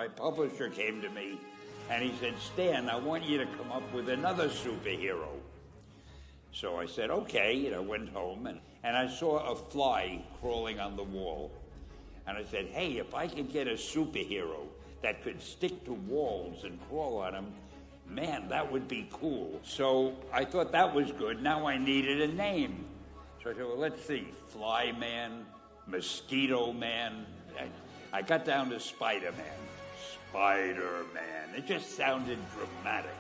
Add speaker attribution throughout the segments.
Speaker 1: my publisher came to me and he said, Stan, I want you to come up with another superhero. So I said, okay, and I went home and I saw a fly crawling on the wall. And I said, hey, if I could get a superhero that could stick to walls and crawl on them, man, that would be cool. So I thought that was good. Now I needed a name. So I said, well, let's see, Fly Man, Mosquito Man. I got down to Spider-Man. Spider-Man. It just sounded dramatic.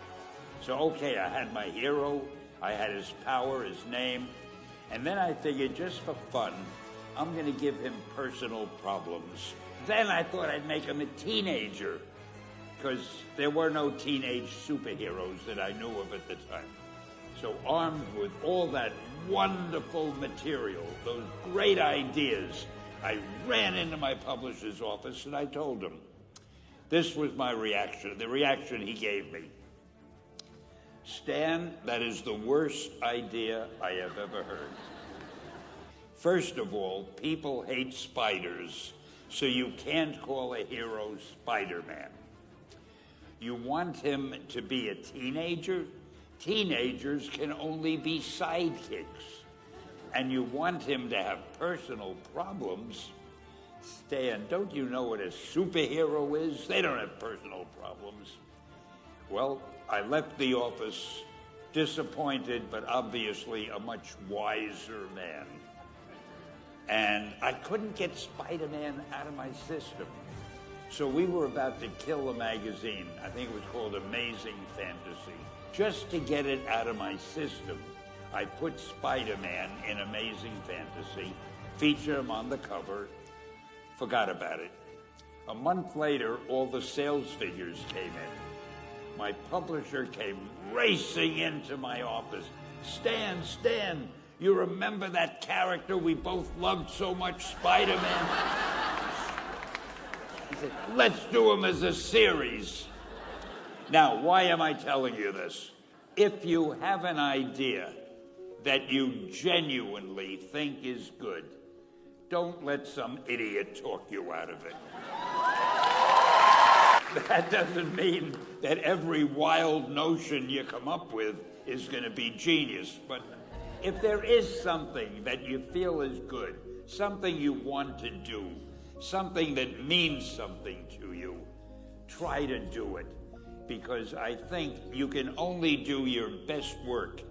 Speaker 1: So, okay, I had my hero, I had his power, his name, and then I figured just for fun, I'm going to give him personal problems. Then I thought I'd make him a teenager, because there were no teenage superheroes that I knew of at the time. So armed with all that wonderful material, those great ideas, I ran into my publisher's office and I told him. This was my reaction, the reaction he gave me. Stan, that is the worst idea I have ever heard. First of all, people hate spiders, so you can't call a hero Spider-Man. You want him to be a teenager? Teenagers can only be sidekicks. And you want him to have personal problems? Stan, don't you know what a superhero is? They don't have personal problems. Well, I left the office disappointed, but obviously a much wiser man. And I couldn't get Spider-Man out of my system. So we were about to kill a magazine. I think it was called Amazing Fantasy. Just to get it out of my system, I put Spider-Man in Amazing Fantasy, featured him on the cover, forgot about it. A month later, all the sales figures came in. My publisher came racing into my office. Stan, you remember that character we both loved so much, Spider-Man? He said, let's do him as a series. Now, why am I telling you this? If you have an idea that you genuinely think is good, don't let some idiot talk you out of it. That doesn't mean that every wild notion you come up with is going to be genius, but if there is something that you feel is good, something you want to do, something that means something to you, try to do it. Because I think you can only do your best work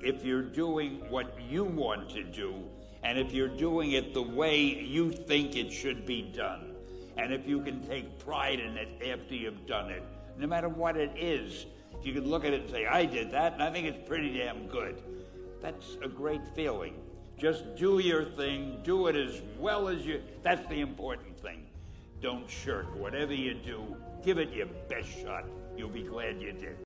Speaker 1: if you're doing what you want to do, and if you're doing it the way you think it should be done, and if you can take pride in it after you've done it, no matter what it is. If you can look at it and say, I did that, and I think it's pretty damn good. That's a great feeling. Just do your thing, do it as well as you, that's the important thing. Don't shirk. Whatever you do, give it your best shot. You'll be glad you did.